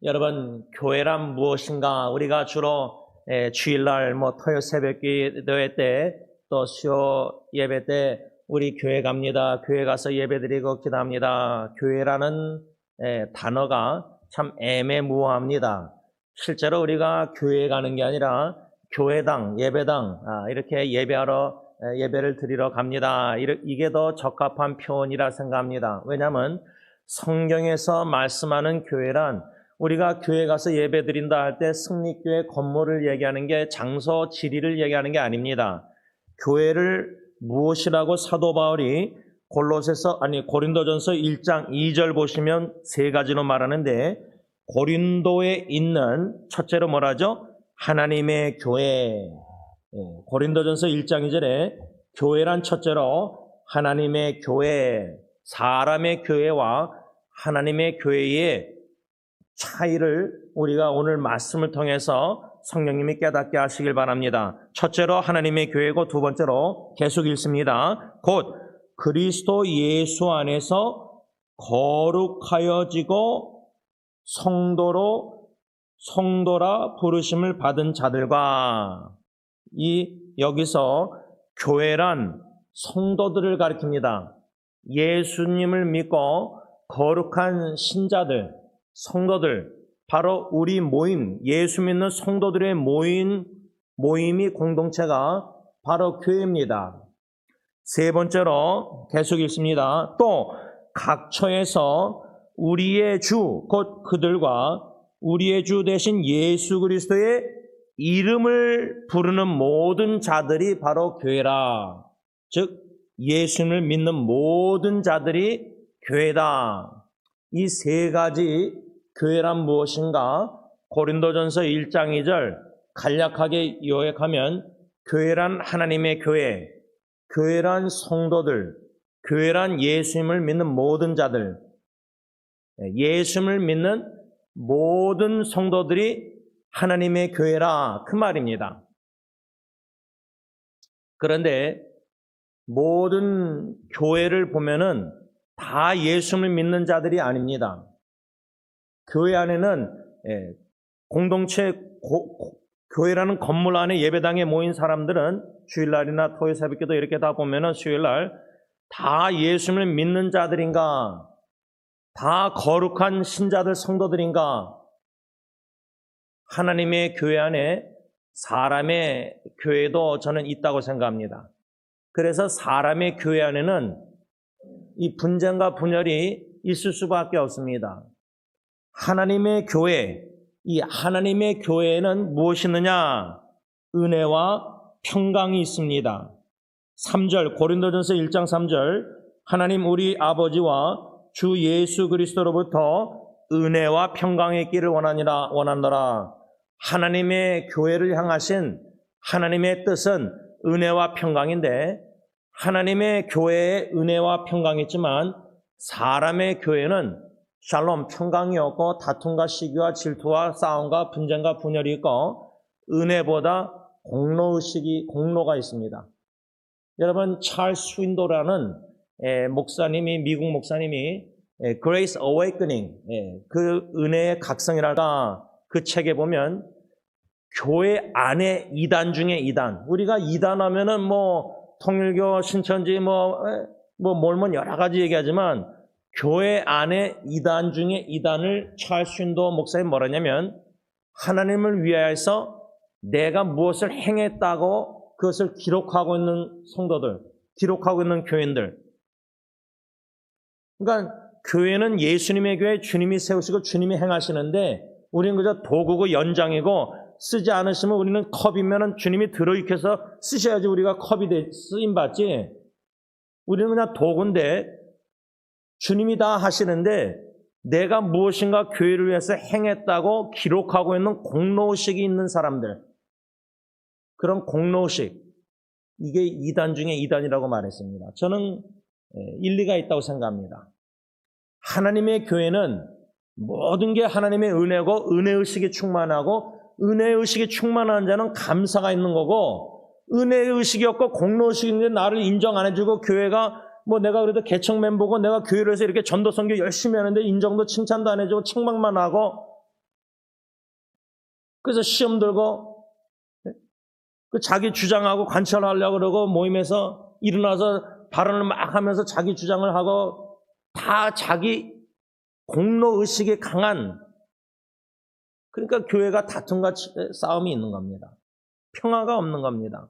여러분, 교회란 무엇인가? 우리가 주로 주일날 토요 새벽 기도회 때 또 수요 예배 때 우리 교회 갑니다. 교회 가서 예배드리고 기도합니다. 교회라는 단어가 참 애매모호합니다. 실제로 우리가 교회에 가는 게 아니라 교회당, 예배당 이렇게 예배하러 예배를 드리러 갑니다. 이게 더 적합한 표현이라 생각합니다. 왜냐하면 성경에서 말씀하는 교회란 우리가 교회 가서 예배 드린다 할 때 승리교회 건물을 얘기하는 게 장소 지리를 얘기하는 게 아닙니다. 교회를 무엇이라고 사도 바울이 고린도전서 1장 2절 보시면 세 가지로 말하는데, 고린도에 있는 첫째로 뭐라죠? 하나님의 교회. 고린도전서 1장 2절에 교회란 첫째로 하나님의 교회, 사람의 교회와 하나님의 교회의 차이를 우리가 오늘 말씀을 통해서 성령님이 깨닫게 하시길 바랍니다. 첫째로 하나님의 교회고, 두 번째로 계속 읽습니다. 곧 그리스도 예수 안에서 거룩하여지고 성도라 부르심을 받은 자들과, 여기서 교회란 성도들을 가리킵니다. 예수님을 믿고 거룩한 신자들, 성도들, 바로 우리 모임, 예수 믿는 성도들의 모임이 공동체가 바로 교회입니다. 세 번째로 계속 읽습니다. 또 각처에서 우리의 주, 곧 그들과 우리의 주 되신 예수 그리스도의 이름을 부르는 모든 자들이 바로 교회라. 즉 예수님을 믿는 모든 자들이 교회다. 이 세 가지 교회란 무엇인가? 고린도전서 1장 2절 간략하게 요약하면, 교회란 하나님의 교회, 교회란 성도들, 교회란 예수님을 믿는 모든 자들, 예수님을 믿는 모든 성도들이 하나님의 교회라, 그 말입니다. 그런데 모든 교회를 보면은 다 예수님을 믿는 자들이 아닙니다. 교회 안에는 공동체, 교회라는 건물 안에 예배당에 모인 사람들은 주일날이나 토요 새벽기도 이렇게 다 보면은 수요일날 다 예수님을 믿는 자들인가? 다 거룩한 신자들, 성도들인가? 하나님의 교회 안에 사람의 교회도 저는 있다고 생각합니다. 그래서 사람의 교회 안에는 이 분쟁과 분열이 있을 수밖에 없습니다. 하나님의 교회, 이 하나님의 교회에는 무엇이 있느냐? 은혜와 평강이 있습니다. 3절, 고린도전서 1장 3절, 하나님 우리 아버지와 주 예수 그리스도로부터 은혜와 평강이 있기를 원하노라. 하나님의 교회를 향하신 하나님의 뜻은 은혜와 평강인데, 하나님의 교회에 은혜와 평강이 있지만 사람의 교회는 샬롬, 평강이 없고 다툼과 시기와 질투와 싸움과 분쟁과 분열이 있고 은혜보다 공로가 있습니다. 여러분, 찰스 스윈도라는 미국 목사님이 Grace Awakening, 그 은혜의 각성이랄까, 그 책에 보면 교회 안에 이단 중에 이단, 우리가 이단 하면은 통일교, 신천지, 몰몬 여러 가지 얘기하지만 교회 안에 이단 중에 이단을 찰스 스윈도 목사님 뭐라냐면, 하나님을 위하여서 내가 무엇을 행했다고 그것을 기록하고 있는 성도들, 기록하고 있는 교인들. 그러니까 교회는 예수님의 교회, 주님이 세우시고 주님이 행하시는데 우리는 그저 도구고 연장이고, 쓰지 않으시면 우리는 컵이면 주님이 들어익혀서 쓰셔야지 우리가 컵이 쓰임받지. 우리는 그냥 도구인데 주님이 다 하시는데 내가 무엇인가 교회를 위해서 행했다고 기록하고 있는 공로의식이 있는 사람들, 그런 공로의식, 이게 이단 중에 이단이라고 말했습니다. 저는 일리가 있다고 생각합니다. 하나님의 교회는 모든 게 하나님의 은혜고 은혜의식이 충만하고, 은혜의식이 충만한 자는 감사가 있는 거고, 은혜의식이 없고 공로의식이 있는데 나를 인정 안 해주고, 교회가 내가 그래도 개척 멤버고 내가 교회를 해서 이렇게 전도 선교 열심히 하는데 인정도 칭찬도 안 해주고 책망만 하고, 그래서 시험 들고 그 자기 주장하고 관철하려고 그러고 모임에서 일어나서 발언을 막 하면서 자기 주장을 하고 다 자기 공로의식이 강한, 그러니까 교회가 다툼과 싸움이 있는 겁니다. 평화가 없는 겁니다.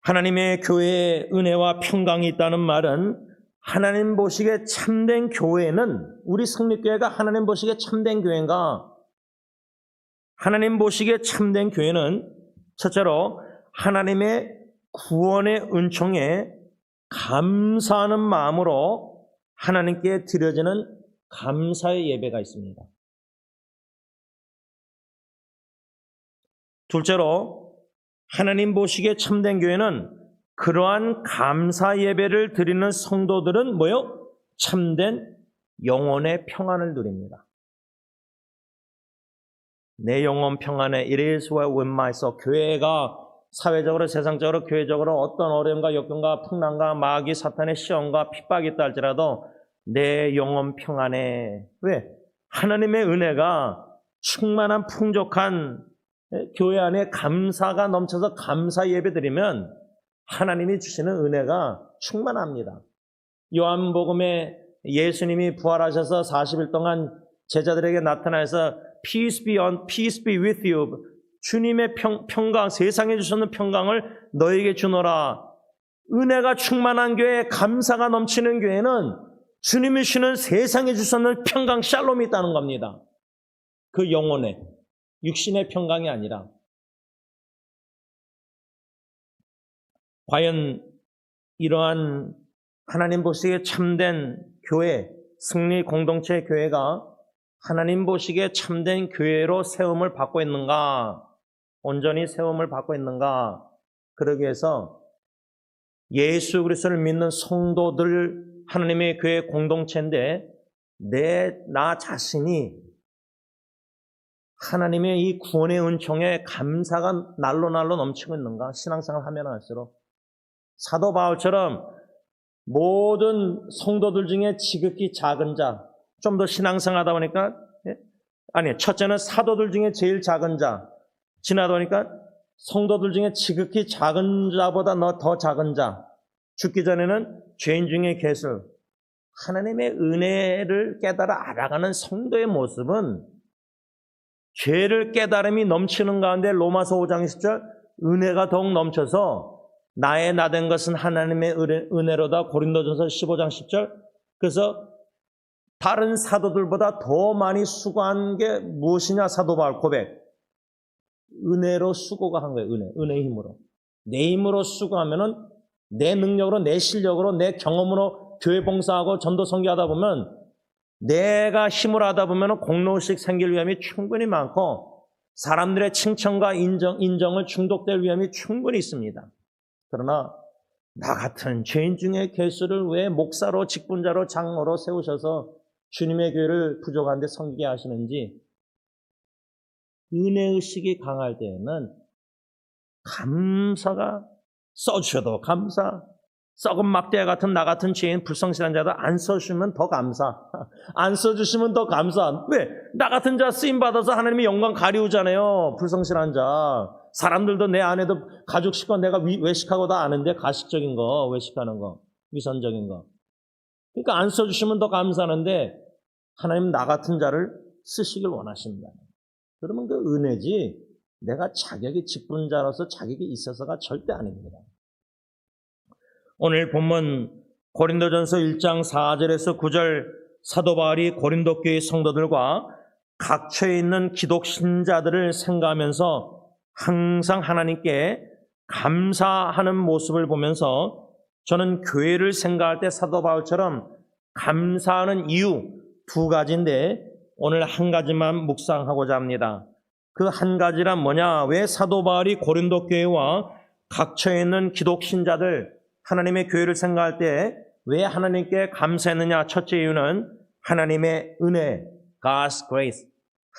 하나님의 교회에 은혜와 평강이 있다는 말은 하나님 보시기에 참된 교회는, 우리 성립교회가 하나님 보시기에 참된 교회인가? 하나님 보시기에 참된 교회는 첫째로 하나님의 구원의 은총에 감사하는 마음으로 하나님께 드려지는 감사의 예배가 있습니다. 둘째로 하나님 보시기에 참된 교회는 그러한 감사 예배를 드리는 성도들은 뭐요? 참된 영혼의 평안을 누립니다. 내 영혼 평안에 it is well with my soul. 교회가 사회적으로, 세상적으로, 교회적으로 어떤 어려움과 역경과 풍랑과 마귀 사탄의 시험과 핍박이 있다 할지라도 내 영혼 평안에, 왜? 하나님의 은혜가 충만한 풍족한 교회 안에 감사가 넘쳐서 감사 예배 드리면 하나님이 주시는 은혜가 충만합니다. 요한복음에 예수님이 부활하셔서 40일 동안 제자들에게 나타나서 Peace be with you. 주님의 평강, 세상에 주셨는 평강을 너에게 주노라. 은혜가 충만한 교회, 감사가 넘치는 교회는 주님이 주시는 세상에 주셨는 평강, 샬롬이 있다는 겁니다. 그 영혼의, 육신의 평강이 아니라. 과연 이러한 하나님 보시기에 참된 교회, 승리 공동체 교회가 하나님 보시기에 참된 교회로 세움을 받고 있는가? 온전히 세움을 받고 있는가? 그러기 위해서 예수 그리스도를 믿는 성도들, 하나님의 교회 공동체인데 나 자신이 하나님의 이 구원의 은총에 감사가 날로 넘치고 있는가? 신앙생활 하면 할수록 사도 바울처럼 모든 성도들 중에 지극히 작은 자, 좀 더 신앙생활 하다 보니까, 첫째는 사도들 중에 제일 작은 자, 지나다 보니까 성도들 중에 지극히 작은 자보다 더 작은 자, 죽기 전에는 죄인 중에 괴술. 하나님의 은혜를 깨달아 알아가는 성도의 모습은 죄를 깨달음이 넘치는 가운데 로마서 5장 10절 은혜가 더욱 넘쳐서 나의 나된 것은 하나님의 은혜로다. 고린도전서 15장 10절. 그래서 다른 사도들보다 더 많이 수고한 게 무엇이냐? 사도 바울 고백. 은혜로 수고가 한 거예요. 은혜의 힘으로. 내 힘으로 수고하면은 내 능력으로, 내 실력으로, 내 경험으로 교회 봉사하고 전도 선교하다 보면 내가 힘을 하다 보면 공로의식 생길 위험이 충분히 많고 사람들의 칭찬과 인정을 중독될 위험이 충분히 있습니다. 그러나 나 같은 죄인 중에 괴수를 왜 목사로, 직분자로, 장로로 세우셔서 주님의 교회를 부족한데 섬기게 하시는지, 은혜의식이 강할 때에는 감사가, 써주셔도 감사, 썩은 막대 같은 나 같은 죄인 불성실한 자도 안 써주시면 더 감사, 안 써주시면 더 감사. 왜? 나 같은 자 쓰임받아서 하나님이 영광 가리우잖아요. 불성실한 자. 사람들도 내 안에도 가족 식구 내가 외식하고 다 아는데, 가식적인 거, 외식하는 거, 위선적인 거. 그러니까 안 써주시면 더 감사하는데 하나님 나 같은 자를 쓰시길 원하십니다. 그러면 그 은혜지 내가 자격이 직분자로서 자격이 있어서가 절대 아닙니다. 오늘 본문 고린도전서 1장 4절에서 9절 사도 바울이 고린도 교회 성도들과 각처에 있는 기독 신자들을 생각하면서 항상 하나님께 감사하는 모습을 보면서 저는 교회를 생각할 때 사도 바울처럼 감사하는 이유 두 가지인데 오늘 한 가지만 묵상하고자 합니다. 그 한 가지란 뭐냐? 왜 사도 바울이 고린도 교회와 각처에 있는 기독 신자들, 하나님의 교회를 생각할 때 왜 하나님께 감사했느냐? 첫째 이유는 하나님의 은혜, God's grace,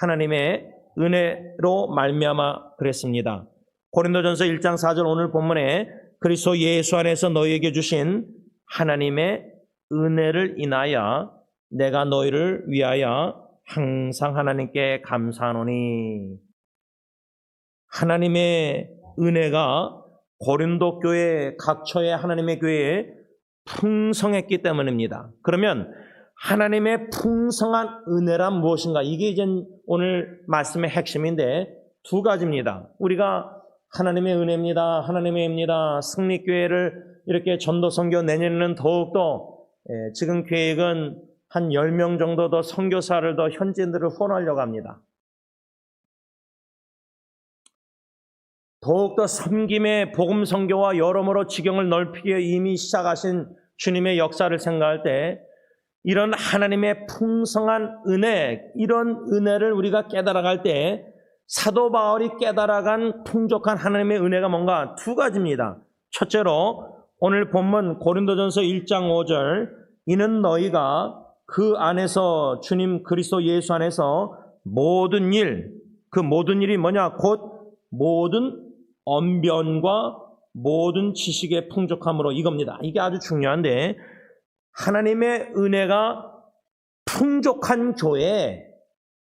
하나님의 은혜로 말미암아 그랬습니다. 고린도전서 1장 4절 오늘 본문에 그리스도 예수 안에서 너희에게 주신 하나님의 은혜를 인하여 내가 너희를 위하여 항상 하나님께 감사하노니. 하나님의 은혜가 고린도 교회 각처의 하나님의 교회에 풍성했기 때문입니다. 그러면 하나님의 풍성한 은혜란 무엇인가? 이게 이제 오늘 말씀의 핵심인데 두 가지입니다. 우리가 하나님의 은혜입니다. 하나님의 은혜입니다. 승리교회를 이렇게 전도 선교 내년에는 더욱더 지금 계획은 한 10명 정도 더 선교사를 더 현지인들을 후원하려고 합니다. 더욱더 섬김의 복음 선교와 여러모로 지경을 넓히기에 이미 시작하신 주님의 역사를 생각할 때 이런 하나님의 풍성한 은혜, 이런 은혜를 우리가 깨달아갈 때 사도 바울이 깨달아간 풍족한 하나님의 은혜가 뭔가 두 가지입니다. 첫째로 오늘 본문 고린도전서 1장 5절, 이는 너희가 그 안에서 주님 그리스도 예수 안에서 모든 일, 그 모든 일이 뭐냐? 곧 모든 언변과 모든 지식의 풍족함으로, 이겁니다. 이게 아주 중요한데 하나님의 은혜가 풍족한 교회에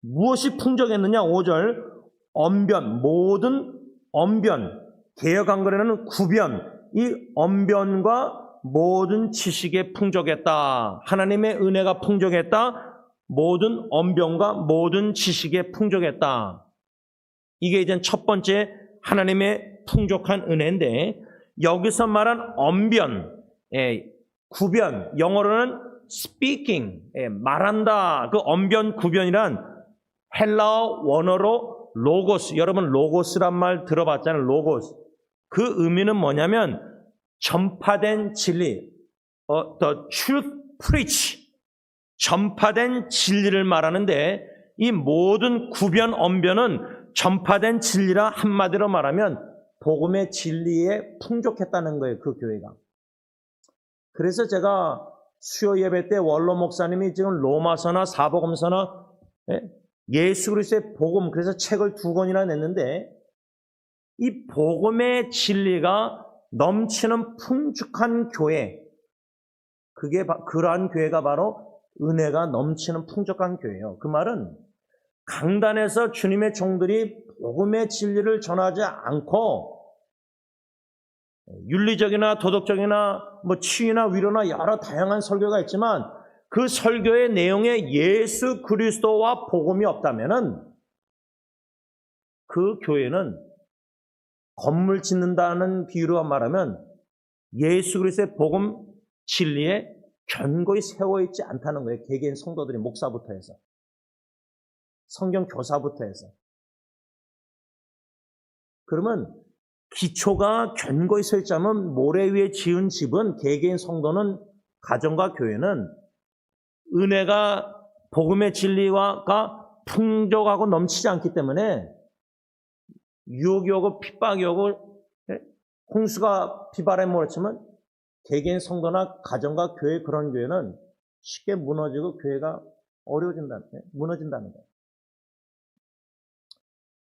무엇이 풍족했느냐? 5절, 언변, 모든 언변, 개역 한글에는 구변, 이 언변과 모든 지식에 풍족했다. 하나님의 은혜가 풍족했다. 모든 언변과 모든 지식에 풍족했다. 이게 이제 첫 번째 하나님의 풍족한 은혜인데, 여기서 말한 언변, 구변, 영어로는 speaking, 말한다. 그 언변 구변이란 헬라어 원어로 로고스, 여러분 로고스란 말 들어봤잖아요. 로고스. 그 의미는 뭐냐면 전파된 진리, the truth preach, 전파된 진리를 말하는데, 이 모든 구변 언변은 전파된 진리라 한마디로 말하면 복음의 진리에 풍족했다는 거예요. 그 교회가. 그래서 제가 수요 예배 때 원로 목사님이 지금 로마서나 사복음서나 예수 그리스도의 복음, 그래서 책을 2권이나 냈는데, 이 복음의 진리가 넘치는 풍족한 교회, 그러한 교회가 바로 은혜가 넘치는 풍족한 교회예요. 그 말은 강단에서 주님의 종들이 복음의 진리를 전하지 않고 윤리적이나 도덕적이나 치유나 위로나 여러 다양한 설교가 있지만 그 설교의 내용에 예수 그리스도와 복음이 없다면은 그 교회는 건물 짓는다는 비유로 말하면 예수 그리스도의 복음 진리에 견고히 세워 있지 않다는 거예요. 개개인 성도들이, 목사부터 해서, 성경 교사부터 해서. 그러면 기초가 견고히 서 있자면 모래 위에 지은 집은, 개개인 성도는, 가정과 교회는 은혜가, 복음의 진리가 풍족하고 넘치지 않기 때문에 유혹이 오고 핍박이 오고 홍수가 비바람에 몰아치면 개개인 성도나 가정과 교회, 그런 교회는 쉽게 무너지고 교회가 무너진다는 거예요.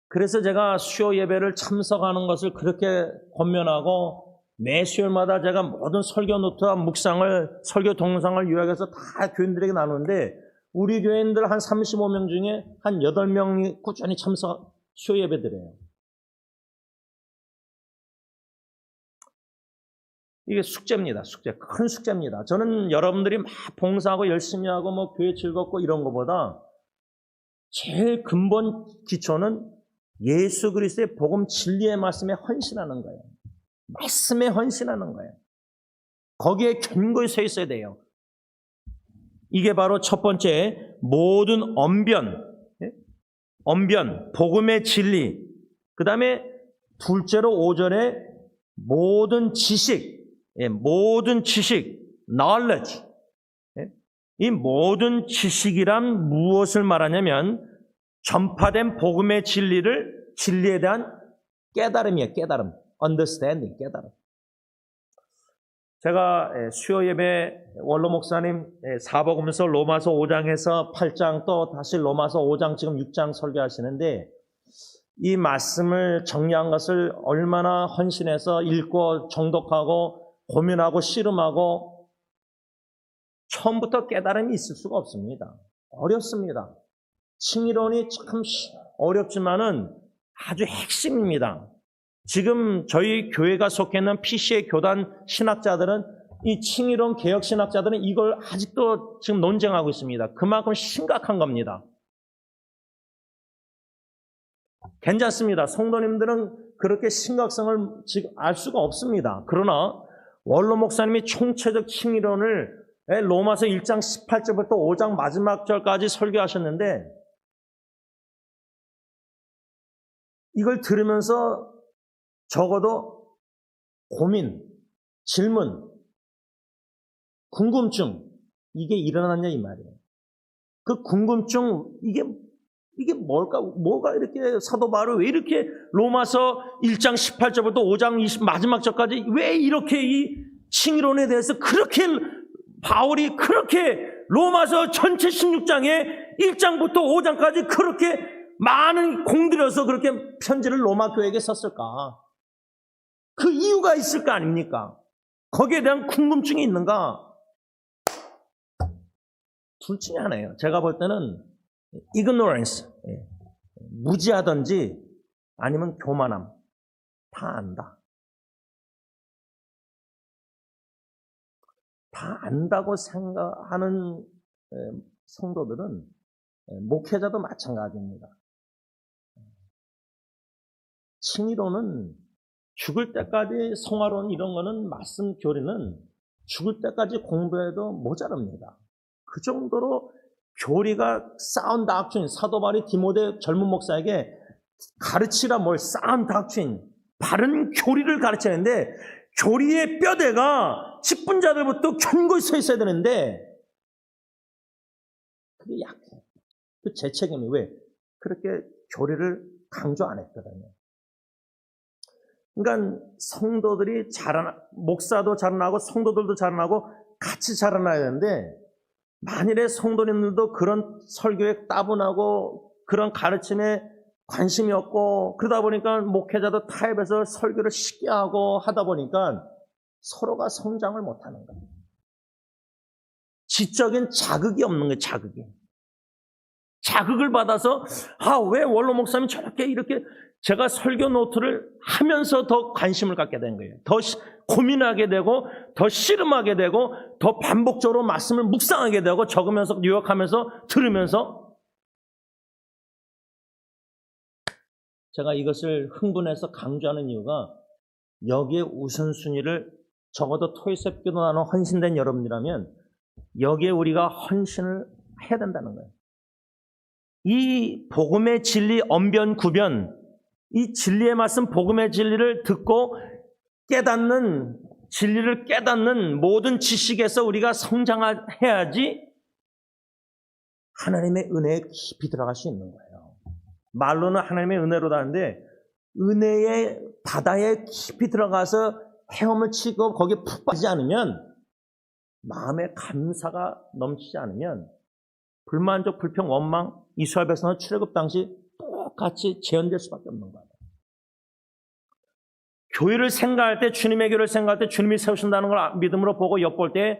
그래서 제가 수요 예배를 참석하는 것을 그렇게 권면하고, 매 수요일마다 제가 모든 설교 노트와 묵상을, 설교 동영상을 요약해서 다 교인들에게 나누는데, 우리 교인들 한 35명 중에 한 8명이 꾸준히 수요 예배 드려요. 이게 숙제입니다. 숙제. 큰 숙제입니다. 저는 여러분들이 막 봉사하고 열심히 하고 교회 즐겁고 이런 것보다 제일 근본 기초는 예수 그리스도의 복음 진리의 말씀에 헌신하는 거예요. 말씀에 헌신하는 거예요. 거기에 견고히 서 있어야 돼요. 이게 바로 첫 번째, 모든 언변, 복음의 진리. 그 다음에 둘째로 5절에 모든 지식, knowledge. 이 모든 지식이란 무엇을 말하냐면 전파된 복음의 진리에 대한 깨달음이에요. 깨달음. understanding, 깨달음. 제가 수요 예배 원로 목사님 사복음서 로마서 5장에서 8장, 또 다시 로마서 5장, 지금 6장 설교하시는데, 이 말씀을 정리한 것을 얼마나 헌신해서 읽고 정독하고 고민하고 씨름하고, 처음부터 깨달음이 있을 수가 없습니다. 어렵습니다. 칭의론이 참 어렵지만은 아주 핵심입니다. 지금 저희 교회가 속해 있는 PC의 교단 신학자들은 이 칭의론 개혁 신학자들은 이걸 아직도 지금 논쟁하고 있습니다. 그만큼 심각한 겁니다. 괜찮습니다. 성도님들은 그렇게 심각성을 지금 알 수가 없습니다. 그러나 원로 목사님이 총체적 칭의론을 로마서 1장 18절부터 5장 마지막 절까지 설교하셨는데 이걸 들으면서 적어도 고민, 질문, 궁금증 이게 일어났냐 이 말이에요. 그 궁금증 이게 뭘까? 뭐가 이렇게 사도 바울이 왜 이렇게 로마서 1장 18절부터 5장 20 마지막 절까지 왜 이렇게 이 칭의론에 대해서 그렇게 바울이 그렇게 로마서 전체 16장에 1장부터 5장까지 그렇게 많은 공들여서 그렇게 편지를 로마 교회에게 썼을까? 그 이유가 있을 거 아닙니까? 거기에 대한 궁금증이 있는가? 둘 중에 하나예요. 제가 볼 때는 ignorance, 무지하든지 아니면 교만함, 다 안다. 다 안다고 생각하는 성도들은 목회자도 마찬가지입니다. 칭의론은 죽을 때까지 성화론 이런 거는 말씀 교리는 죽을 때까지 공부해도 모자랍니다. 그 정도로 교리가 사운드 닥트린 사도 바울이 디모데 젊은 목사에게 가르치라 뭘 사운드 닥트린 바른 교리를 가르치는데 교리의 뼈대가 직분자들부터 견고히 서 있어야 되는데 그게 약해. 그 제 책임이 왜 그렇게 교리를 강조 안 했거든요. 그러니까 성도들이 목사도 자라나고 성도들도 자라나고 같이 자라나야 되는데 만일에 성도님들도 그런 설교에 따분하고 그런 가르침에 관심이 없고 그러다 보니까 목회자도 타협해서 설교를 쉽게 하고 하다 보니까 서로가 성장을 못하는 거예요. 지적인 자극이 없는 거예요. 자극을 받아서 왜 원로 목사님이 저렇게 이렇게 제가 설교 노트를 하면서 더 관심을 갖게 된 거예요. 더 고민하게 되고 더 씨름하게 되고 더 반복적으로 말씀을 묵상하게 되고 적으면서 유역하면서 들으면서 제가 이것을 흥분해서 강조하는 이유가 여기에 우선순위를 적어도 토요일에 나는 헌신된 여러분이라면 여기에 우리가 헌신을 해야 된다는 거예요. 이 복음의 진리 언변 구변 이 진리의 말씀 복음의 진리를 듣고 진리를 깨닫는 모든 지식에서 우리가 성장해야지 하나님의 은혜에 깊이 들어갈 수 있는 거예요. 말로는 하나님의 은혜로다는데 은혜의 바다에 깊이 들어가서 헤엄을 치고 거기에 푹 빠지지 않으면 마음에 감사가 넘치지 않으면 불만족, 불평, 원망 이스라엘 백성은 출애굽 당시 똑같이 재현될 수밖에 없는 거예요. 교회를 생각할 때 주님의 교회를 생각할 때 주님이 세우신다는 걸 믿음으로 보고 엿볼 때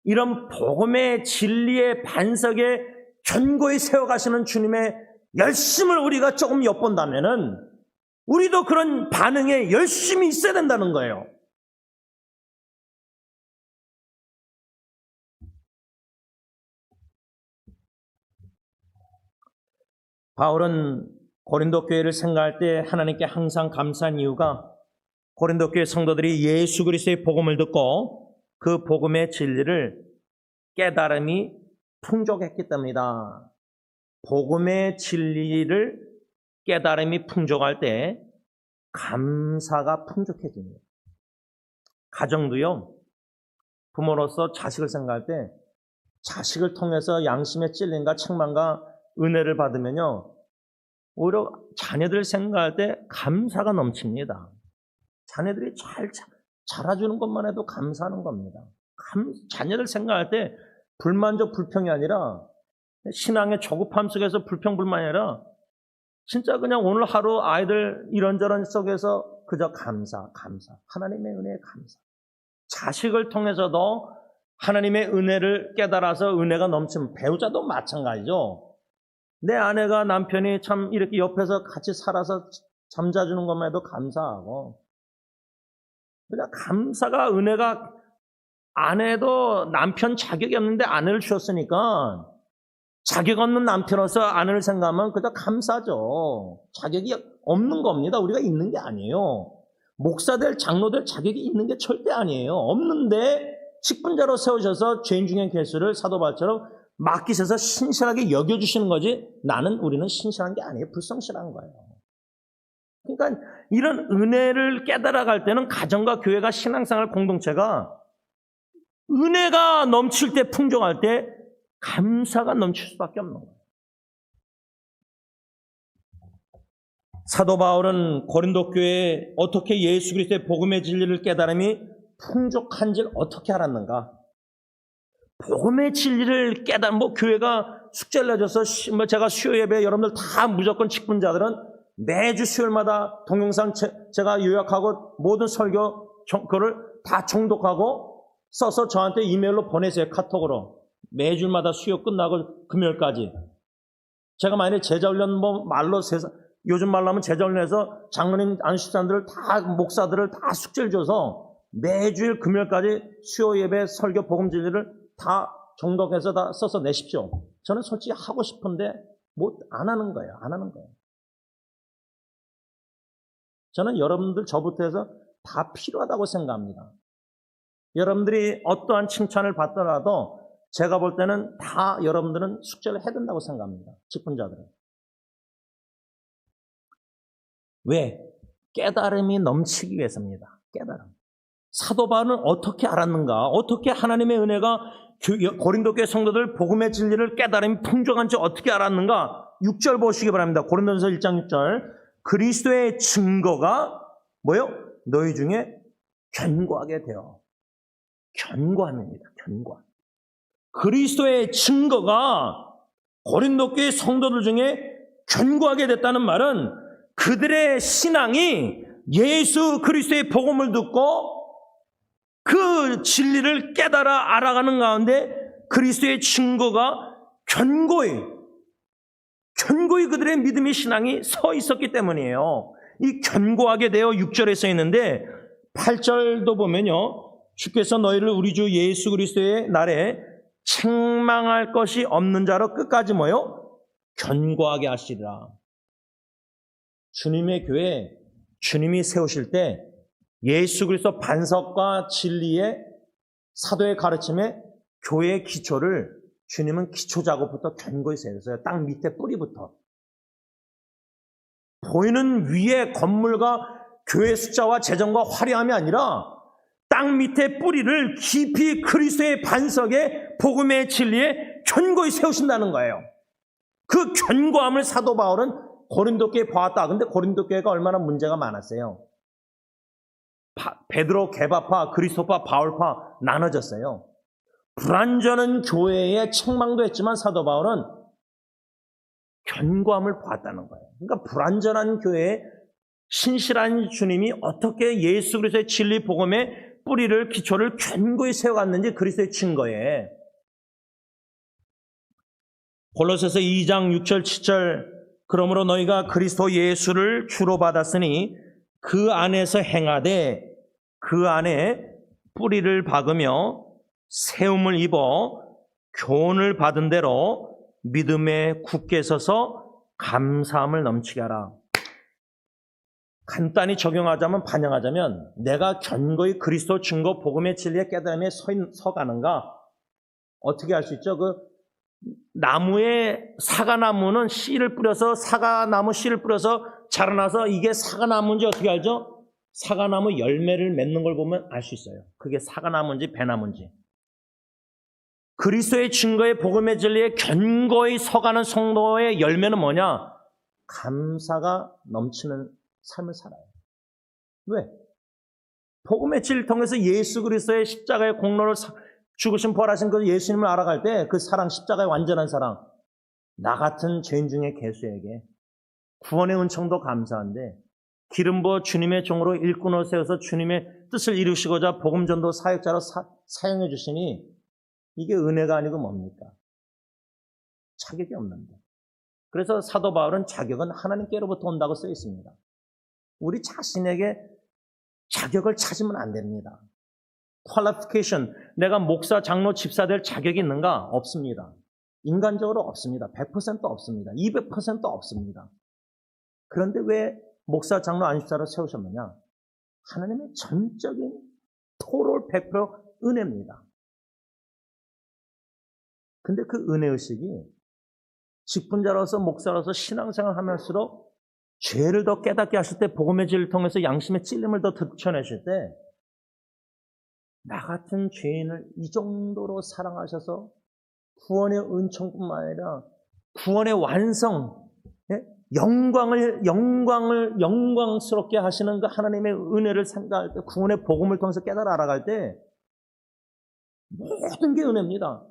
이런 복음의 진리의 반석에 견고히 세워가시는 주님의 열심을 우리가 조금 엿본다면은 우리도 그런 반응에 열심히 있어야 된다는 거예요. 바울은 고린도 교회를 생각할 때 하나님께 항상 감사한 이유가 고린도 교회 성도들이 예수 그리스도의 복음을 듣고 그 복음의 진리를 깨달음이 풍족했기 때문이다. 복음의 진리를 깨달음이 풍족할 때 감사가 풍족해집니다. 가정도요. 부모로서 자식을 생각할 때 자식을 통해서 양심의 찔림과 책망과 은혜를 받으면요. 오히려 자녀들 생각할 때 감사가 넘칩니다. 자녀들이 자라주는 것만 해도 감사하는 겁니다. 자녀들 생각할 때 불만족, 불평이 아니라 신앙의 조급함 속에서 불평, 불만이 아니라 진짜 그냥 오늘 하루 아이들 이런저런 속에서 그저 감사. 하나님의 은혜에 감사. 자식을 통해서도 하나님의 은혜를 깨달아서 은혜가 넘치면 배우자도 마찬가지죠. 내 아내가 남편이 참 이렇게 옆에서 같이 살아서 잠자주는 것만 해도 감사하고, 그냥 감사가, 은혜가, 아내도 남편 자격이 없는데 아내를 주었으니까 자격 없는 남편으로서 아내를 생각하면 그저 감사죠. 자격이 없는 겁니다. 우리가 있는 게 아니에요. 목사들, 장로들 자격이 있는 게 절대 아니에요. 없는데 직분자로 세우셔서 죄인 중에 괴수를 사도 바울처럼 맡기셔서 신실하게 여겨주시는 거지, 우리는 신실한 게 아니에요. 불성실한 거예요. 그러니까 이런 은혜를 깨달아갈 때는 가정과 교회가, 신앙생활 공동체가 은혜가 넘칠 때, 풍족할 때 감사가 넘칠 수밖에 없는 거예요. 사도 바울은 고린도 교회에 어떻게 예수 그리스도의 복음의 진리를 깨달음이 풍족한지를 어떻게 알았는가? 복음의 진리를 교회가 숙제를 내줘서, 제가 수요 예배 여러분들 다 무조건 직분자들은 매주 수요일마다 동영상 제가 요약하고 모든 설교 그거를 다 정독하고 써서 저한테 이메일로 보내세요. 카톡으로. 매주마다 수요 끝나고 금요일까지. 제가 만약에 제자훈련 요즘 말로 하면 제자훈련에서 장로님, 안수사님들 다, 목사들을 다 숙제를 줘서 매주일 금요일까지 수요 예배, 설교, 복음 진리를 다 정독해서 다 써서 내십시오. 저는 솔직히 하고 싶은데 안 하는 거예요. 안 하는 거예요. 저는 여러분들 저부터 해서 다 필요하다고 생각합니다. 여러분들이 어떠한 칭찬을 받더라도 제가 볼 때는 다 여러분들은 숙제를 해야 된다고 생각합니다. 직분자들은. 왜? 깨달음이 넘치기 위해서입니다. 깨달음. 사도 바울은 어떻게 알았는가? 어떻게 하나님의 은혜가 고린도 교회 성도들 복음의 진리를 깨달음이 풍족한지 어떻게 알았는가? 6절 보시기 바랍니다. 고린도전서 1장 6절. 그리스도의 증거가 뭐요? 너희 중에 견고하게 되어. 견고함입니다. 견고함. 그리스도의 증거가 고린도 교회 성도들 중에 견고하게 됐다는 말은 그들의 신앙이 예수 그리스도의 복음을 듣고 그 진리를 깨달아 알아가는 가운데 그리스도의 증거가 견고히 그들의 믿음의 신앙이 서 있었기 때문이에요. 이 견고하게 되어 6절에 써 있는데 8절도 보면요. 주께서 너희를 우리 주 예수 그리스도의 날에 책망할 것이 없는 자로 끝까지 뭐요? 견고하게 하시리라. 주님의 교회, 주님이 세우실 때 예수 그리스도 반석과 진리의 사도의 가르침에 교회의 기초를 주님은 기초 작업부터 견고히 세우세요. 땅 밑에 뿌리부터. 보이는 위에 건물과 교회 숫자와 재정과 화려함이 아니라 땅 밑에 뿌리를 깊이 그리스도의 반석에 복음의 진리에 견고히 세우신다는 거예요. 그 견고함을 사도 바울은 고린도 교회에 보았다. 근데 고린도 교회가 얼마나 문제가 많았어요. 베드로 개바파, 그리스도파, 바울파 나눠졌어요. 불완전한 교회에 책망도 했지만 사도 바울은 견고함을 보았다는 거예요. 그러니까 불완전한 교회에 신실한 주님이 어떻게 예수 그리스도의 진리 복음의 뿌리를, 기초를 견고히 세워갔는지 그리스도의 증거에. 골로새서 2장 6절 7절. 그러므로 너희가 그리스도 예수를 주로 받았으니 그 안에서 행하되 그 안에 뿌리를 박으며 세움을 입어 교훈을 받은 대로 믿음에 굳게 서서 감사함을 넘치게 하라. 간단히 적용하자면, 반영하자면 내가 견고히 그리스도 증거 복음의 진리의 깨달음에 서가는가? 어떻게 할 수 있죠? 나무에, 사과나무는 씨를 뿌려서, 사과나무 씨를 뿌려서 자라나서 이게 사과나무인지 어떻게 알죠? 사과나무 열매를 맺는 걸 보면 알 수 있어요. 그게 사과나무인지 배나무인지. 그리스도의 증거의 복음의 진리에 견고히 서가는 성도의 열매는 뭐냐? 감사가 넘치는 삶을 살아요. 왜? 복음의 진리를 통해서 예수 그리스도의 십자가의 공로를, 죽으신 부활하신 그 예수님을 알아갈 때 그 사랑, 십자가의 완전한 사랑, 나 같은 죄인 중에 괴수에게 구원의 은총도 감사한데 기름 부어 주님의 종으로 일꾼으로 세워서 주님의 뜻을 이루시고자 복음전도 사역자로 사용해 주시니 이게 은혜가 아니고 뭡니까? 자격이 없는데. 그래서 사도 바울은 자격은 하나님께로부터 온다고 써 있습니다. 우리 자신에게 자격을 찾으면 안 됩니다. qualification, 내가 목사, 장로, 집사 될 자격이 있는가? 없습니다. 인간적으로 없습니다. 100% 없습니다. 200% 없습니다. 그런데 왜 목사, 장로, 안식사를 세우셨느냐? 하나님의 전적인 토를 100% 은혜입니다. 근데 그 은혜의식이 직분자로서 목사로서 신앙생활 하면서도 죄를 더 깨닫게 하실 때, 복음의 진리를 통해서 양심의 찔림을 더 들춰내실 때, 나 같은 죄인을 이 정도로 사랑하셔서 구원의 은총뿐만 아니라 구원의 완성, 영광스럽게 하시는 그 하나님의 은혜를 생각할 때, 구원의 복음을 통해서 깨달아 알아갈 때 모든 게 은혜입니다.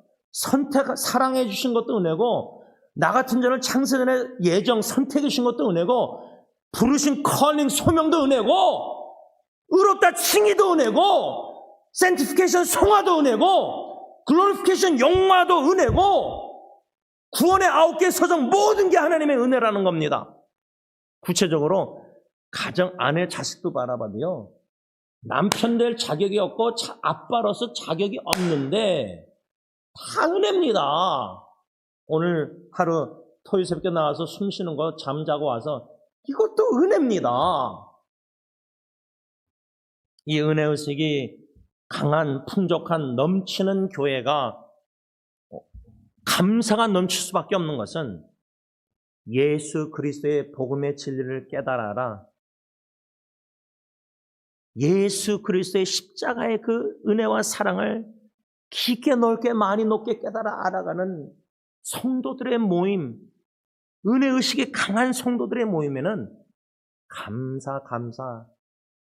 사랑해 주신 것도 은혜고, 나 같은 자를 창세전에 예정 선택해 주신 것도 은혜고, 부르신 컬링 소명도 은혜고, 의롭다 칭의도 은혜고, sanctification 성화도 은혜고, glorification 영화도 은혜고, 구원의 9개 서정 모든 게 하나님의 은혜라는 겁니다. 구체적으로 가정 아내 자식도 바라봐도요, 남편 될 자격이 없고 아빠로서 자격이 없는데 다 은혜입니다. 오늘 하루 토요일 새벽에 나와서 숨 쉬는 거 잠자고 와서 이것도 은혜입니다. 이 은혜의식이 강한, 풍족한, 넘치는 교회가 감사가 넘칠 수밖에 없는 것은 예수 그리스도의 복음의 진리를 깨달아라. 예수 그리스도의 십자가의 그 은혜와 사랑을 깊게 넓게 많이 높게 깨달아 알아가는 성도들의 모임, 은혜의식이 강한 성도들의 모임에는 감사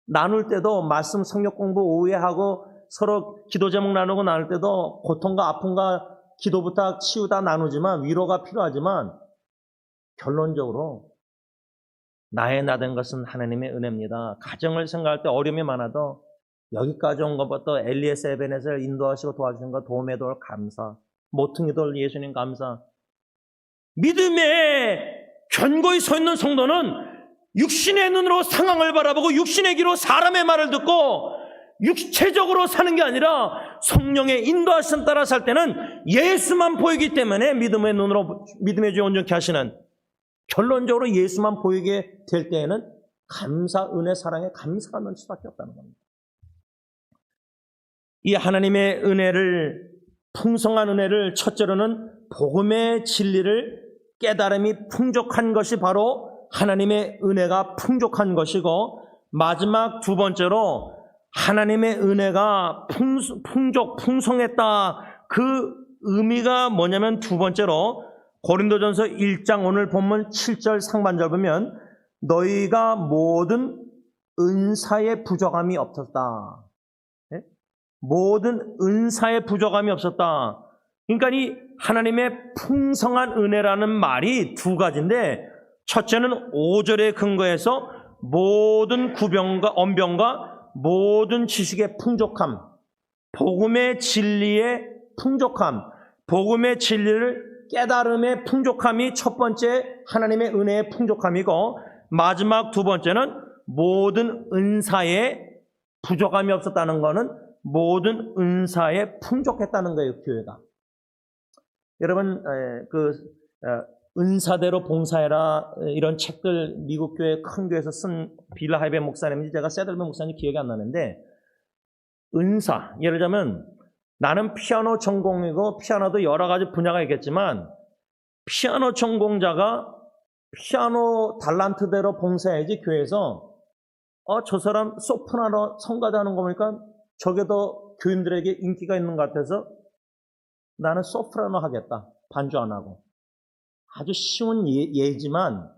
나눌 때도 말씀 성역 공부 오후에 하고 서로 기도 제목 나누고 나눌 때도 고통과 아픔과 기도 부탁 치유다 나누지만, 위로가 필요하지만 결론적으로 나의 나된 것은 하나님의 은혜입니다. 가정을 생각할 때 어려움이 많아도 여기까지 온 것부터 엘리에스 에벤에서 인도하시고 도와주신 것, 도움의 돌 감사, 모퉁이 돌 예수님 감사. 믿음에 견고히 서 있는 성도는 육신의 눈으로 상황을 바라보고 육신의 귀로 사람의 말을 듣고 육체적으로 사는 게 아니라 성령의 인도하심 따라 살 때는 예수만 보이기 때문에 믿음의 눈으로 믿음의 주 온전케 하시는, 결론적으로 예수만 보이게 될 때에는 감사, 은혜, 사랑에 감사가 넘칠 수밖에 없다는 겁니다. 이 하나님의 은혜를, 풍성한 은혜를 첫째로는 복음의 진리를 깨달음이 풍족한 것이 바로 하나님의 은혜가 풍족한 것이고, 마지막 두 번째로 하나님의 은혜가 풍성했다. 그 의미가 뭐냐면 두 번째로 고린도전서 1장 오늘 본문 7절 상반절 보면 너희가 모든 은사의 부족함이 없었다. 네? 모든 은사의 부족함이 없었다. 그러니까 이 하나님의 풍성한 은혜라는 말이 두 가지인데, 첫째는 5절에 근거해서 모든 구병과 언병과 모든 지식의 풍족함, 복음의 진리의 풍족함, 복음의 진리를 깨달음의 풍족함이 첫 번째 하나님의 은혜의 풍족함이고, 마지막 두 번째는 모든 은사에 부족함이 없었다는 것은 모든 은사에 풍족했다는 거예요, 교회가. 여러분, 은사대로 봉사해라 이런 책들 미국 교회 큰 교회에서 쓴 빌라 하이베 목사님인지 제가 세들맨 목사님 기억이 안 나는데, 은사, 예를 들자면 나는 피아노 전공이고 피아노도 여러 가지 분야가 있겠지만 피아노 전공자가 피아노 달란트대로 봉사해야지, 교회에서 저 사람 소프라노 성가대 하는 거 보니까 저게 더 교인들에게 인기가 있는 것 같아서 나는 소프라노 하겠다, 반주 안 하고. 아주 쉬운 예지만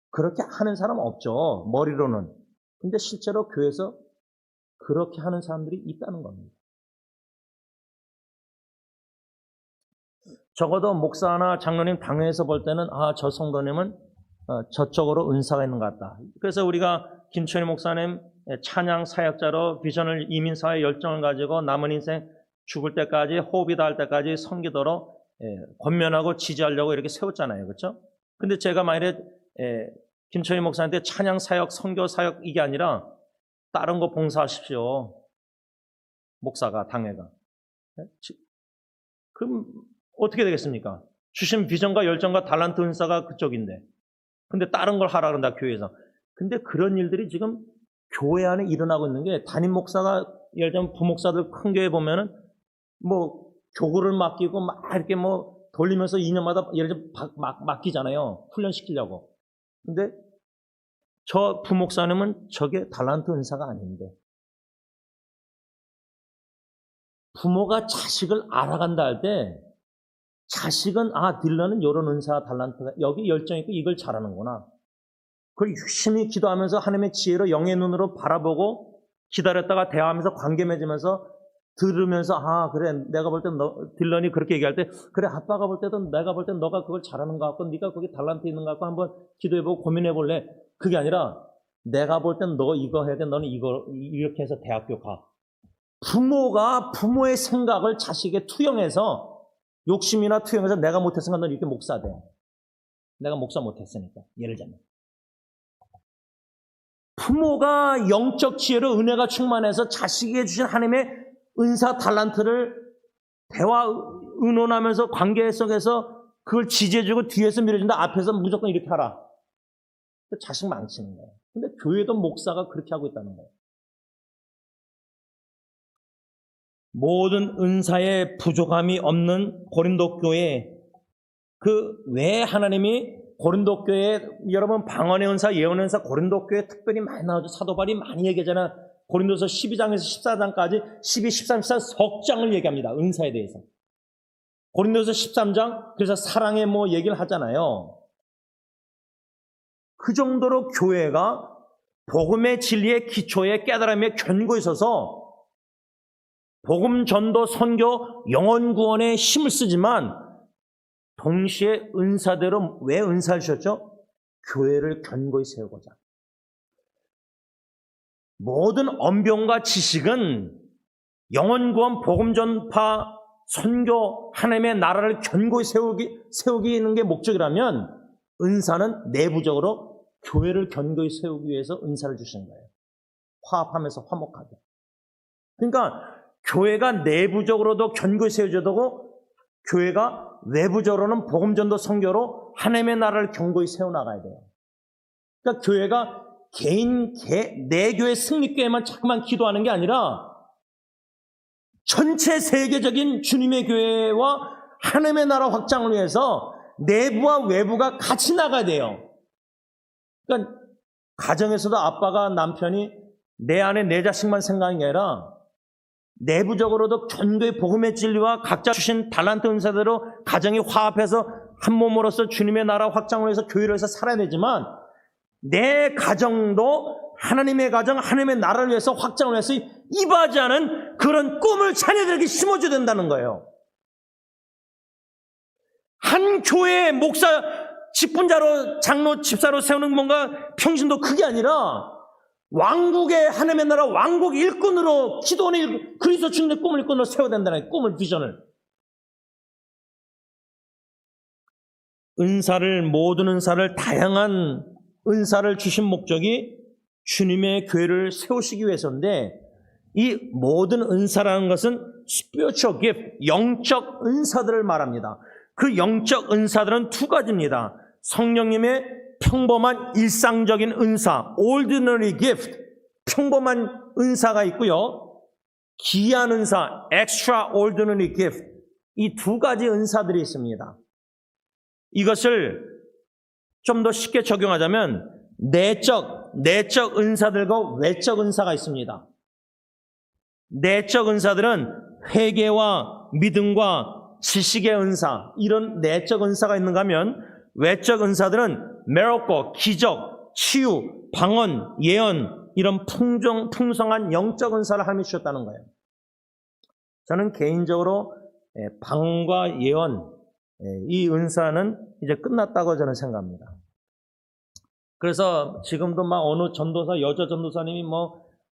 그렇게 하는 사람 없죠, 머리로는. 근데 실제로 교회에서 그렇게 하는 사람들이 있다는 겁니다. 적어도 목사나 장로님 당회에서 볼 때는 저 성도님은 저쪽으로 은사가 있는 것 같다. 그래서 우리가 김천희 목사님 찬양 사역자로 비전을, 이민사회 열정을 가지고 남은 인생 죽을 때까지, 호흡이 닿을 때까지 선기도로 권면하고 지지하려고 이렇게 세웠잖아요. 그렇죠? 근데 제가 만일에 김철희 목사한테 찬양 사역, 선교 사역 이게 아니라 다른 거 봉사하십시오. 목사가, 당회가. 그럼 어떻게 되겠습니까? 주신 비전과 열정과 달란트 은사가 그쪽인데. 근데 다른 걸 하라 그런다, 교회에서. 근데 그런 일들이 지금 교회 안에 일어나고 있는 게, 담임 목사가, 예를 들면 부목사들 큰 교회 보면은 뭐 교구를 맡기고 막 이렇게 뭐 돌리면서 2년마다 예를 들면 맡기잖아요. 훈련시키려고. 근데 저 부목사님은 저게 달란트 은사가 아닌데, 부모가 자식을 알아간다 할 때 자식은 딜러는 이런 은사 달란트가 여기 열정이 있고 이걸 잘하는구나. 그걸 유심히 기도하면서 하나님의 지혜로 영의 눈으로 바라보고 기다렸다가 대화하면서 관계 맺으면서 들으면서 그래 내가 볼 땐 딜런이 그렇게 얘기할 때 그래 아빠가 볼 때도 내가 볼 땐 너가 그걸 잘하는 것 같고 네가 거기 달란트 있는 것 같고 한번 기도해보고 고민해볼래. 그게 아니라 내가 볼 땐 너 이거 해야 돼. 너는 이거 이렇게 해서 대학교 가. 부모가 부모의 생각을 자식에 투영해서 욕심이나 투영해서 내가 못했으니까 너는 이렇게 목사 돼. 내가 목사 못했으니까. 예를 들면 부모가 영적 지혜로 은혜가 충만해서 자식에게 주신 하나님의 은사 달란트를 대화 의논하면서 관계 속에서 그걸 지지해주고 뒤에서 밀어준다. 앞에서 무조건 이렇게 하라. 자식 망치는 거예요. 근데 교회도 목사가 그렇게 하고 있다는 거예요. 모든 은사에 부족함이 없는 고린도 교회, 왜 하나님이 고린도 교회에 여러분 방언의 은사, 예언의 은사 고린도 교회에 특별히 많이 나오죠. 사도 바울이 많이 얘기하잖아요. 고린도서 12장에서 14장까지 12, 13, 14 석장을 얘기합니다. 은사에 대해서. 고린도서 13장 그래서 사랑의 얘기를 하잖아요. 그 정도로 교회가 복음의 진리의 기초에 깨달음에 견고히 있어서 복음 전도 선교 영혼 구원에 힘을 쓰지만 동시에 은사대로 왜 은사를 주셨죠? 교회를 견고히 세우고자. 모든 언변과 지식은 영혼 구원 복음 전파 선교 하나님의 나라를 견고히 세우기는 게 목적이라면 은사는 내부적으로 교회를 견고히 세우기 위해서 은사를 주신 거예요. 화합하면서 화목하게. 그러니까 교회가 내부적으로도 견고히 세워져야 되고 교회가 외부적으로는 복음전도 선교로 하나님의 나라를 견고히 세워나가야 돼요. 그러니까 교회가 내 교회 승리교회만 자꾸만 기도하는 게 아니라 전체 세계적인 주님의 교회와 하나님의 나라 확장을 위해서 내부와 외부가 같이 나가야 돼요. 그러니까 가정에서도 아빠가 남편이 내 안에 내 자식만 생각하는 게 아니라 내부적으로도 견고히 복음의 진리와 각자 주신 달란트 은사대로 가정이 화합해서 한 몸으로서 주님의 나라 확장을 위해서 교회를 해서 살아야 되지만 내 가정도 하나님의 가정, 하나님의 나라를 위해서 확장을 해서 이바지하는 그런 꿈을 자녀들에게 심어줘야 된다는 거예요. 한 교회의 목사, 직분자로, 장로, 집사로 세우는 뭔가 평신도 그게 아니라 왕국의 하나님의 나라 왕국 일꾼으로 기도원의 그리스도 주님의 꿈을 일꾼으로 세워야 된다는 꿈을 비전을. 모든 은사를 다양한 은사를 주신 목적이 주님의 교회를 세우시기 위해서인데 이 모든 은사라는 것은 spiritual gift, 영적 은사들을 말합니다. 그 영적 은사들은 두 가지입니다. 성령님의 평범한 일상적인 은사, ordinary gift, 평범한 은사가 있고요. 기이한 은사, extraordinary gift, 이 두 가지 은사들이 있습니다. 이것을 좀 더 쉽게 적용하자면 내적 은사들과 외적 은사가 있습니다. 내적 은사들은 회개와 믿음과 지식의 은사, 이런 내적 은사가 있는가 하면 외적 은사들은 miracle, 기적, 치유, 방언, 예언, 이런 풍성한 영적 은사를 하나님이 주셨다는 거예요. 저는 개인적으로 방언과 예언, 이 은사는 이제 끝났다고 저는 생각합니다. 그래서 지금도 막 어느 전도사, 여자 전도사님이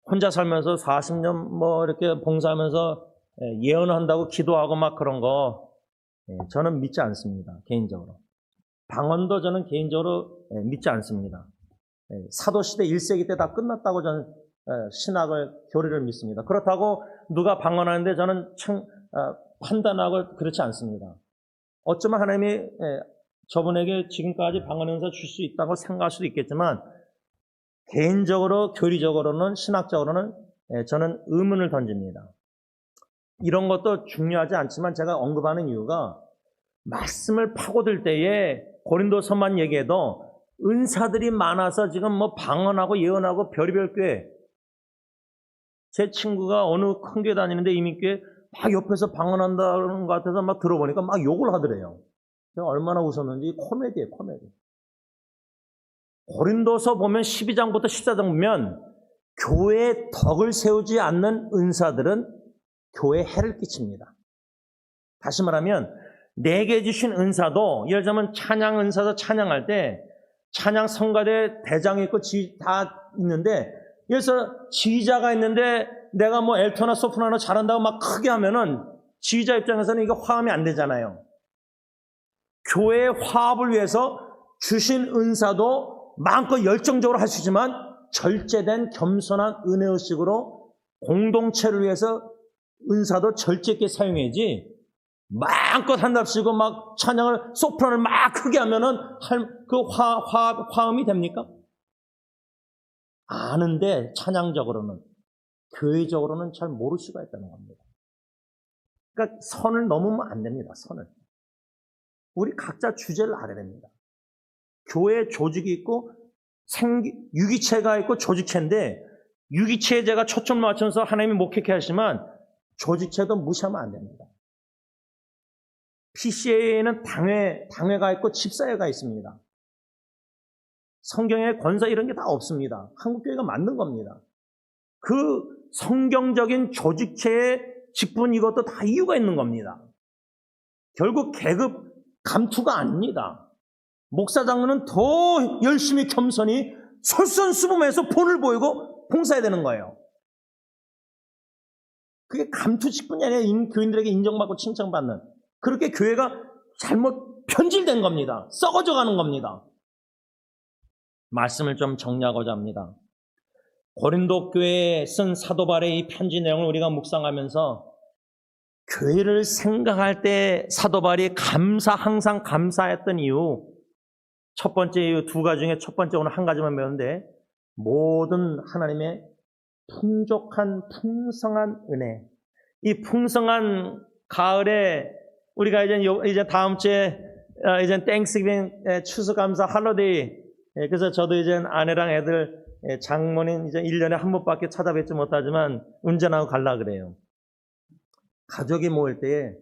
혼자 살면서 40년 이렇게 봉사하면서 예언을 한다고 기도하고 막 그런 거 저는 믿지 않습니다. 개인적으로. 방언도 저는 개인적으로 믿지 않습니다. 사도시대 1세기 때 다 끝났다고 저는 신학을, 교리를 믿습니다. 그렇다고 누가 방언하는데 저는 판단하고 그렇지 않습니다. 어쩌면 하나님이 저분에게 지금까지 방언 은사 줄 수 있다고 생각할 수도 있겠지만 개인적으로, 교리적으로는, 신학적으로는 저는 의문을 던집니다. 이런 것도 중요하지 않지만 제가 언급하는 이유가 말씀을 파고들 때에 고린도서만 얘기해도 은사들이 많아서 지금 뭐 방언하고 예언하고 별의별 교회, 제 친구가 어느 큰 교회 다니는데 이민교회 막 옆에서 방언한다는 것 같아서 막 들어보니까 막 욕을 하더래요. 제가 얼마나 웃었는지. 코미디예요, 코미디. 고린도서 보면 12장부터 14장 보면 교회에 덕을 세우지 않는 은사들은 교회에 해를 끼칩니다. 다시 말하면 내게 주신 은사도, 예를 들자면 찬양 은사도 찬양할 때 찬양 성가대 대장이 있고 다 있는데, 예를 들어서 지휘자가 있는데 내가 뭐 엘토나 소프라노 잘한다고 막 크게 하면은 지휘자 입장에서는 이게 화음이 안 되잖아요. 교회의 화합을 위해서 주신 은사도 마음껏 열정적으로 할 수 있지만 절제된 겸손한 은혜의식으로 공동체를 위해서 은사도 절제 있게 사용해야지, 마음껏 한답시고 막 찬양을, 소프라노를 막 크게 하면은 그 화음이 됩니까? 아는데 찬양적으로는, 교회적으로는 잘 모를 수가 있다는 겁니다. 그러니까 선을 넘으면 안 됩니다. 선을. 우리 각자 주제를 알아야 됩니다. 교회 조직이 있고 유기체가 있고 조직체인데, 유기체에 제가 초점 맞춰서 하나님이 목회케 하시지만 조직체도 무시하면 안 됩니다. PCA에는 당회가 있고 집사회가 있습니다. 성경에 권사 이런 게 다 없습니다. 한국교회가 만든 겁니다. 그 성경적인 조직체의 직분, 이것도 다 이유가 있는 겁니다. 결국 계급 감투가 아닙니다. 목사장로는 더 열심히 겸손히 솔선수범해서 본을 보이고 봉사해야 되는 거예요. 그게 감투 직분이 아니라 교인들에게 인정받고 칭찬받는, 그렇게 교회가 잘못 편질된 겁니다. 썩어져 가는 겁니다. 말씀을 좀 정리하고자 합니다. 고린도 교회에 쓴 사도 바울의 이 편지 내용을 우리가 묵상하면서 교회를 생각할 때 사도 바울이 항상 감사했던 이유, 첫 번째 이유, 두 가지 중에 첫 번째, 오늘 한 가지만 배우는데, 모든 하나님의 풍성한 은혜. 이 풍성한 가을에 우리가 이제 다음 주에 이제 땡스기빙, 추수감사 할로데이. 그래서 저도 이제 아내랑 애들, 장모님 이제 1년에 한 번밖에 찾아뵙지 못하지만 운전하고 갈라 그래요. 가족이 모일 때에,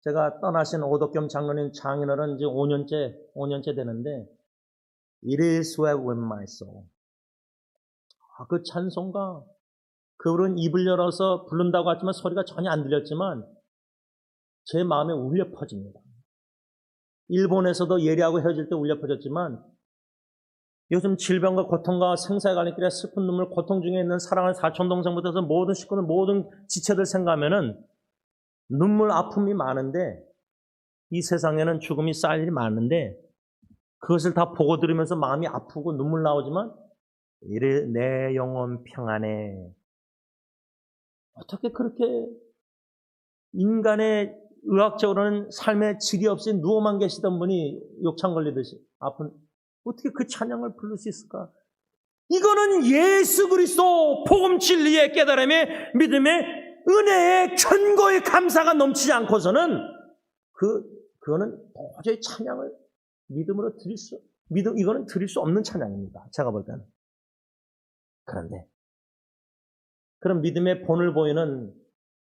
제가 떠나신 오덕겸 장로님 장인어른 이제 5년째 되는데, It is well with my soul. 그 찬송가, 그분은 입을 열어서 부른다고 하지만 소리가 전혀 안 들렸지만 제 마음에 울려 퍼집니다. 일본에서도 예리하고 헤어질 때 울려 퍼졌지만 요즘 질병과 고통과 생사에 관련 길에 슬픈 눈물, 고통 중에 있는 사랑하는 사촌동생부터 해서 모든 식구들, 모든 지체들 생각하면은 눈물, 아픔이 많은데, 이 세상에는 죽음이 쌓일 일이 많은데 그것을 다 보고 들으면서 마음이 아프고 눈물 나오지만 이래 내 영혼 평안해. 어떻게 그렇게 인간의 의학적으로는 삶의 질이 없이 누워만 계시던 분이 욕창 걸리듯이 아픈, 어떻게 그 찬양을 부를 수 있을까? 이거는 예수 그리스도 복음 진리의 깨달음의 믿음의 은혜의 견고의 감사가 넘치지 않고서는 그거는 도저히 찬양을 믿음으로 이거는 드릴 수 없는 찬양입니다. 제가 볼 때는. 그런데 그런 믿음의 본을 보이는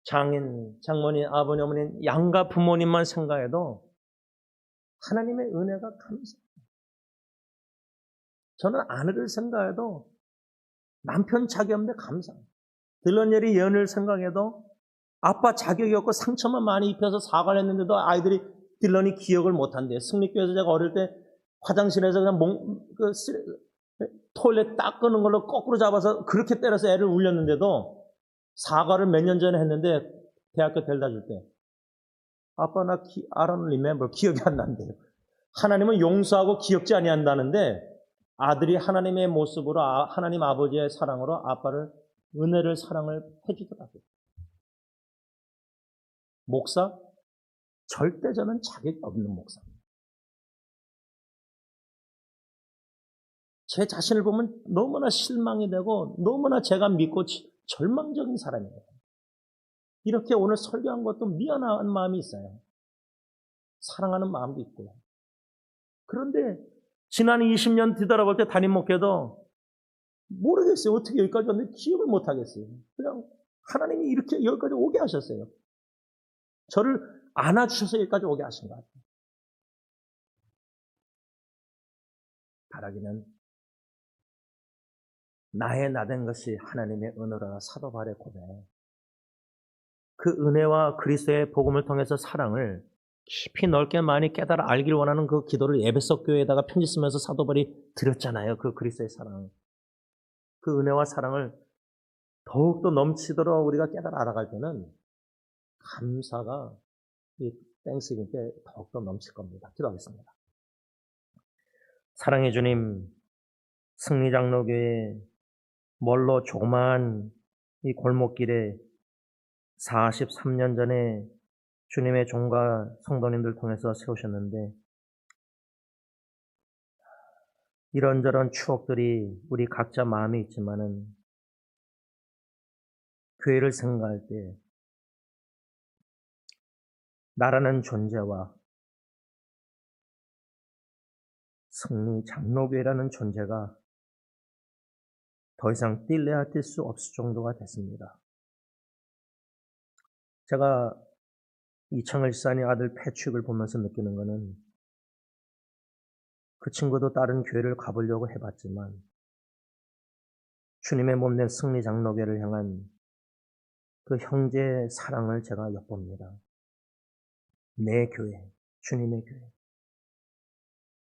장인, 장모님, 아버님, 어머님, 양가 부모님만 생각해도 하나님의 은혜가 감사해요. 저는 아내를 생각해도 남편 자기 없는데 감사해요. 딜런예리 예언을 생각해도 아빠 자격이 없고 상처만 많이 입혀서 사과를 했는데도 아이들이 딜런이 기억을 못한대요. 승리교회에서 제가 어릴 때 화장실에서 그냥 토일렛 닦는 걸로 거꾸로 잡아서 그렇게 때려서 애를 울렸는데도 사과를 몇 년 전에 했는데 대학교 데려다 줄 때 아빠 나 I don't remember. 기억이 안 난대요. 하나님은 용서하고 기억지 아니한다는데 아들이 하나님의 모습으로 하나님 아버지의 사랑으로 아빠를 은혜를 사랑을 해주더라고요. 목사? 절대 저는 자격이 없는 목사입니다. 제 자신을 보면 너무나 실망이 되고 너무나 제가 믿고 절망적인 사람이에요. 이렇게 오늘 설교한 것도 미안한 마음이 있어요. 사랑하는 마음도 있고요. 그런데 지난 20년 뒤돌아볼 때 담임 목회도 모르겠어요. 어떻게 여기까지 왔는데 기억을 못 하겠어요. 그냥 하나님이 이렇게 여기까지 오게 하셨어요. 저를 안아주셔서 여기까지 오게 하신 것 같아요. 바라기는 나의 나된 것이 하나님의 은혜라 사도 바울의 고백. 그 은혜와 그리스도의 복음을 통해서 사랑을 깊이 넓게 많이 깨달아 알길 원하는 그 기도를 에베소 교회에다가 편지 쓰면서 사도 바울이 드렸잖아요. 그 그리스도의 사랑. 그 은혜와 사랑을 더욱더 넘치도록 우리가 깨달아 알아갈 때는 감사가 이 땡스기빙 때 더욱더 넘칠 겁니다. 기도하겠습니다. 사랑의 주님, 승리장로교회 멀로 조그만 이 골목길에 43년 전에 주님의 종과 성도님들 통해서 세우셨는데 이런저런 추억들이 우리 각자 마음에 있지만은 교회를 생각할 때 나라는 존재와 승리장로교회라는 존재가 더 이상 뛸래야 뛸 수 없을 정도가 됐습니다. 제가 이청을 지사님 아들 패축을 보면서 느끼는 것은 그 친구도 다른 교회를 가보려고 해봤지만 주님의 몸된 승리장로교회를 향한 그 형제의 사랑을 제가 엿봅니다. 내 교회, 주님의 교회,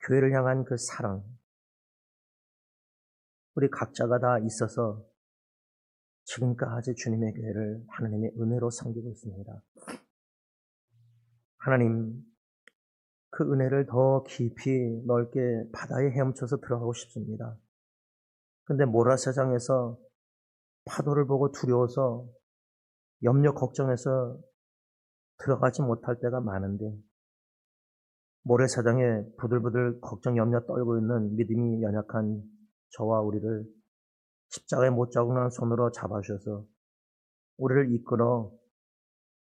교회를 향한 그 사랑, 우리 각자가 다 있어서 지금까지 주님의 교회를 하나님의 은혜로 섬기고 있습니다. 하나님, 그 은혜를 더 깊이 넓게 바다에 헤엄쳐서 들어가고 싶습니다. 근데 모래사장에서 파도를 보고 두려워서 염려 걱정해서 들어가지 못할 때가 많은데 모래사장에 부들부들 걱정 염려 떨고 있는 믿음이 연약한 저와 우리를 십자가에 못 자국난 손으로 잡아주셔서 우리를 이끌어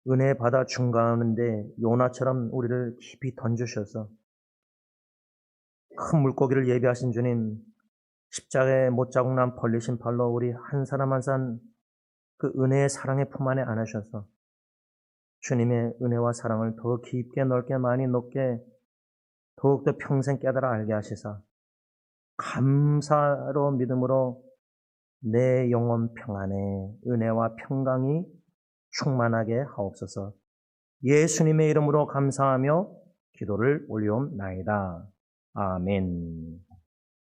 은혜의 바다 중간인데 요나처럼 우리를 깊이 던지셔서 큰 물고기를 예비하신 주님, 십자가에 못 자국난 벌리신 팔로 우리 한 사람 한 사람 그 은혜의 사랑의 품 안에 안으셔서 주님의 은혜와 사랑을 더 깊게 넓게 많이 높게 더욱더 평생 깨달아 알게 하시사 감사로 믿음으로 내 영혼 평안에 은혜와 평강이 충만하게 하옵소서. 예수님의 이름으로 감사하며 기도를 올리옵나이다. 아멘.